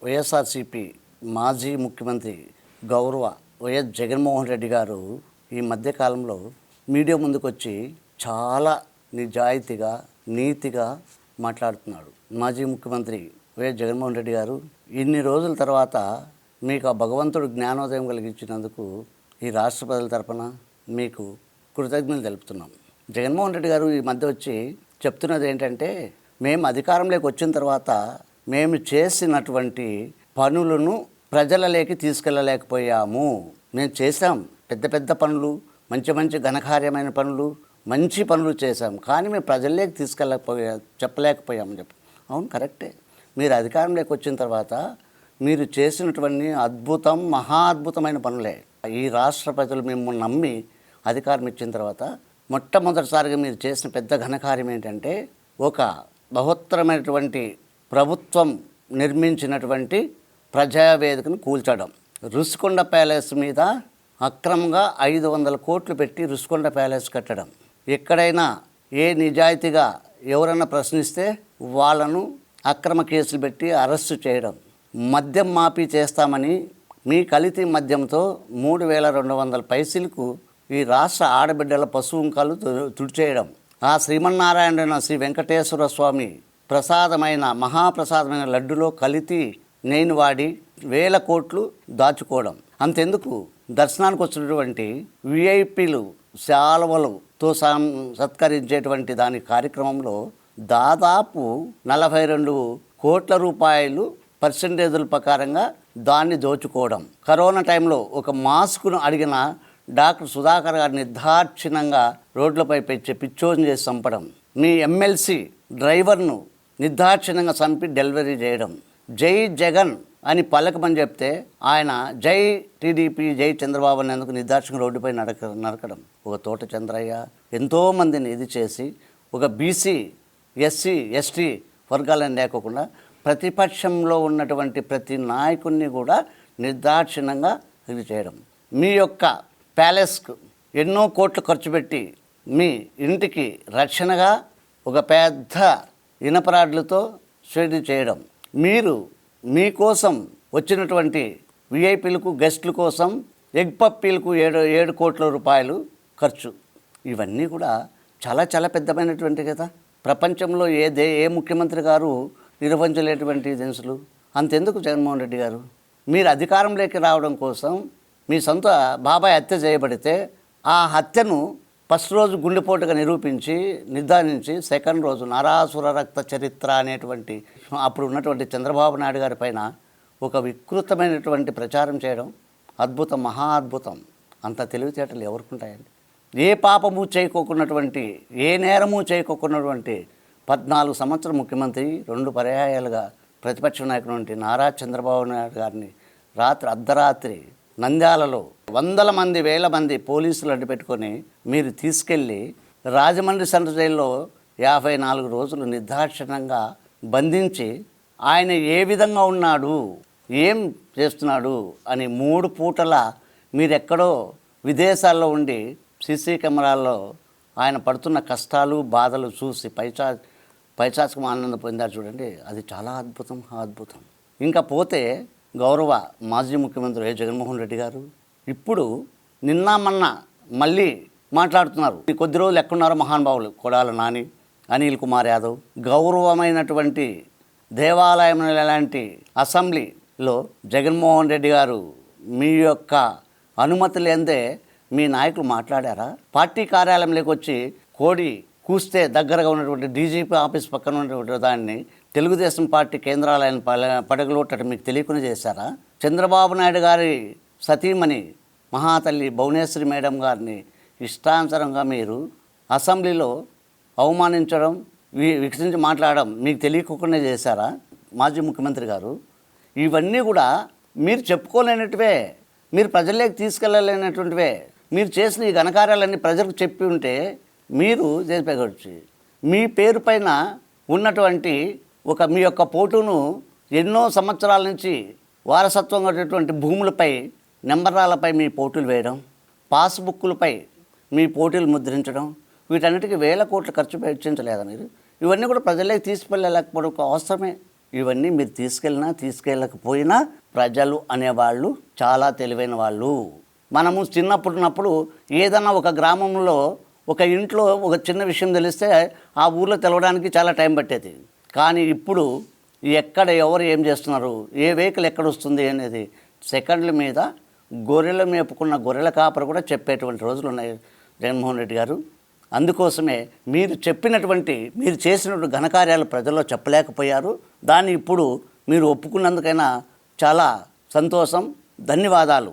వైఎస్ఆర్సీపీ మాజీ ముఖ్యమంత్రి గౌరవ వైఎస్ జగన్మోహన్ రెడ్డి గారు ఈ మధ్యకాలంలో మీడియా ముందుకు వచ్చి చాలా నిజాయితీగా నీతిగా మాట్లాడుతున్నాడు. మాజీ ముఖ్యమంత్రి వైఎస్ జగన్మోహన్ రెడ్డి గారు ఇన్ని రోజుల తర్వాత మీకు ఆ భగవంతుడు జ్ఞానోదయం కలిగించినందుకు ఈ రాష్ట్ర ప్రజల తరపున మీకు కృతజ్ఞతలు తెలుపుతున్నాం. జగన్మోహన్ రెడ్డి గారు ఈ మధ్య వచ్చి చెప్తున్నది ఏంటంటే, మేము అధికారంలోకి వచ్చిన తర్వాత మేము చేసినటువంటి పనులను ప్రజలలోకి తీసుకెళ్ళలేకపోయాము. మేము చేసాం పెద్ద పెద్ద పనులు, మంచి మంచి ఘనకార్యమైన పనులు, మంచి పనులు చేశాం, కానీ మేము ప్రజల్లోకి చెప్పలేకపోయాము చెప్పి. అవును, కరెక్టే. మీరు అధికారంలోకి వచ్చిన తర్వాత మీరు చేసినటువంటి అద్భుతం, మహా అద్భుతమైన పనులే. ఈ రాష్ట్ర ప్రజలు మిమ్మల్ని నమ్మి అధికారం ఇచ్చిన తర్వాత మొట్టమొదటిసారిగా మీరు చేసిన పెద్ద ఘనకార్యం ఏంటంటే, ఒక బహుత్తరమైనటువంటి ప్రభుత్వం నిర్మించినటువంటి ప్రజావేదికను కూల్చడం. రుషికొండ ప్యాలెస్ మీద అక్రమంగా 500 కోట్లు పెట్టి రుషికొండ ప్యాలెస్ కట్టడం. ఎక్కడైనా ఏ నిజాయితీగా ఎవరైనా ప్రశ్నిస్తే వాళ్ళను అక్రమ కేసులు పెట్టి అరెస్టు చేయడం. మద్యం మాఫీ చేస్తామని మీ కల్తీ మద్యంతో 3200 పైసలకు ఈ రాష్ట్ర ఆడబిడ్డల పశువుంకాలు తుడిచేయడం. ఆ శ్రీమన్నారాయణ శ్రీ వెంకటేశ్వర స్వామి ప్రసాదమైన మహాప్రసాదమైన లడ్డులో కల్తీ నేను వాడి 1000 కోట్లు దాచుకోవడం. అంతెందుకు, దర్శనానికి వచ్చినటువంటి విఐపీలు శాలువలతో సత్కరించేటువంటి దాని కార్యక్రమంలో దాదాపు 42 కోట్ల రూపాయలు పర్సెంటేజుల ప్రకారంగా దాన్ని దోచుకోవడం. కరోనా టైంలో ఒక మాస్కును అడిగిన డాక్టర్ సుధాకర్ గారిని నిర్దాక్షిణ్యంగా రోడ్లపై పెంచి పిచ్చోని చేసి చంపడం. మీ ఎమ్మెల్సీ డ్రైవర్ను నిర్దాక్షిణ్యంగా చంపి డెలివరీ చేయడం. జై జగన్ అని పలకమని చెప్తే ఆయన జై టీడీపీ, జై చంద్రబాబు అనేందుకు నిర్దాక్షిణ్యంగా రోడ్డుపై నరకడం. ఒక తోట చంద్రయ్య ఎంతోమందిని ఇది చేసి ఒక బీసీ, ఎస్సీ, ఎస్టీ వర్గాలను లేకోకుండా ప్రతిపక్షంలో ఉన్నటువంటి ప్రతి నాయకుడిని కూడా నిర్దాక్షిణ్యంగా ఇది చేయడం. మీ యొక్క ప్యాలెస్కు ఎన్నో కోట్లు ఖర్చు పెట్టి మీ ఇంటికి రక్షణగా ఒక పెద్ద ఇనపరాడ్లతో షెడ్ చేయడం. మీరు మీకోసం వచ్చినటువంటి విఐపీలకు, గెస్టుల కోసం ఎగ్ పప్పీలకు 7 కోట్ల రూపాయలు ఖర్చు. ఇవన్నీ కూడా చాలా చాలా పెద్దమైనటువంటి కదా. ప్రపంచంలో ఏ ముఖ్యమంత్రి గారు నిర్వహించలేటువంటి దినుసులు. అంతెందుకు జగన్మోహన్ రెడ్డి గారు, మీరు అధికారంలోకి రావడం కోసం మీ సొంత బాబాయ్ హత్య చేయబడితే ఆ హత్యను ఫస్ట్ రోజు గుండెపోటుగా నిరూపించి నిర్ధారించి సెకండ్ రోజు నరాసుర రక్త చరిత్ర అనేటువంటి అప్పుడు ఉన్నటువంటి చంద్రబాబు నాయుడు గారి పైన ఒక వికృతమైనటువంటి ప్రచారం చేయడం అద్భుతం, మహా అద్భుతం. అంత తెలివితేటలు ఎవరికి ఉంటాయండి? ఏ పాపము చేయకోకున్నటువంటి, ఏ నేరము చేయకోకున్నటువంటి 14 సంవత్సరం ముఖ్యమంత్రి, 2 పర్యాయాలుగా ప్రతిపక్ష నాయకుడు నారా చంద్రబాబు నాయుడు గారిని అర్ధరాత్రి నంద్యాలలో 100 మంది 1000 మంది పోలీసులు అడ్డుపెట్టుకొని మీరు తీసుకెళ్ళి రాజమండ్రి సెంట్రల్ జైల్లో 54 రోజులు నిర్దాక్షిణ్యంగా బంధించి ఆయన ఏ విధంగా ఉన్నాడు, ఏం చేస్తున్నాడు అని 3 పూటల మీరెక్కడో విదేశాల్లో ఉండి సీసీ కెమెరాల్లో ఆయన పడుతున్న కష్టాలు, బాధలు చూసి పైచాచకం ఆనందం పొందారు చూడండి. అది చాలా అద్భుతం, అద్భుతం. ఇంకా పోతే గౌరవ మాజీ ముఖ్యమంత్రి వైఎస్ జగన్మోహన్ రెడ్డి గారు ఇప్పుడు నిన్న మొన్న మళ్ళీ మాట్లాడుతున్నారు. కొద్ది రోజులు ఎక్కడున్నారో మహానుభావులు కొడాల నాని, అనిల్ కుమార్ యాదవ్, గౌరవమైనటువంటి దేవాలయం లాంటి అసెంబ్లీలో జగన్మోహన్ రెడ్డి గారు మీ యొక్క అనుమతి లేదే మీ నాయకులు మాట్లాడారా? పార్టీ కార్యాలయంలోకి వచ్చి కోడి కూస్తే దగ్గరగా ఉన్నటువంటి డీజీపీ ఆఫీస్ పక్కన ఉన్నటువంటి దాన్ని తెలుగుదేశం పార్టీ కేంద్రాలయం పడగలొట్టడం మీకు తెలియకుండా చేశారా? చంద్రబాబు నాయుడు గారి సతీమణి మహాతల్లి భువనేశ్వరి మేడం గారిని ఇష్టానుసారంగా మీరు అసెంబ్లీలో అవమానించడం, వికసించి మాట్లాడడం మీకు తెలియకుండా చేశారా మాజీ ముఖ్యమంత్రి గారు? ఇవన్నీ కూడా మీరు చెప్పుకోలేనట్టువే, మీరు ప్రజల్లోకి తీసుకెళ్ళలేనటువంటివే. మీరు చేసిన ఈ ఘనకార్యాలన్నీ ప్రజలకు చెప్పి ఉంటే మీరు చేసిపోవచ్చు. మీ పేరు పైన ఉన్నటువంటి మీ యొక్క పోటును ఎన్నో సంవత్సరాల నుంచి వారసత్వంగా ఉన్నటువంటి భూములపై, నెంబర్రాలపై మీ పోటీలు వేయడం, పాస్బుక్కులపై మీ పోటీలు ముద్రించడం, వీటన్నిటికీ 1000 కోట్లు ఖర్చు వెచ్చించలేదా మీరు? ఇవన్నీ కూడా ప్రజలకి తీసుకెళ్ళలేకపోవడం అవసరమే. ఇవన్నీ మీరు తీసుకెళ్ళకపోయినా ప్రజలు అనేవాళ్ళు చాలా తెలివైన వాళ్ళు. మనము చిన్నప్పుడున్నప్పుడు ఏదన్నా ఒక గ్రామంలో ఒక ఇంట్లో ఒక చిన్న విషయం తెలిస్తే ఆ ఊర్లో తెలవడానికి చాలా టైం పట్టేది. కానీ ఇప్పుడు ఎక్కడ ఎవరు ఏం చేస్తున్నారు, ఏ వెహికల్ ఎక్కడ వస్తుంది అనేది సెకండ్ల మీద గొర్రెలు మేపుకున్న గొర్రెల కాపరు కూడా చెప్పేటువంటి రోజులు ఉన్నాయి జగన్మోహన్ రెడ్డి గారు. అందుకోసమే మీరు చేసినటువంటి ఘనకార్యాలు ప్రజల్లో చెప్పలేకపోయారు. దాన్ని ఇప్పుడు మీరు ఒప్పుకున్నందుకైనా చాలా సంతోషం. ధన్యవాదాలు.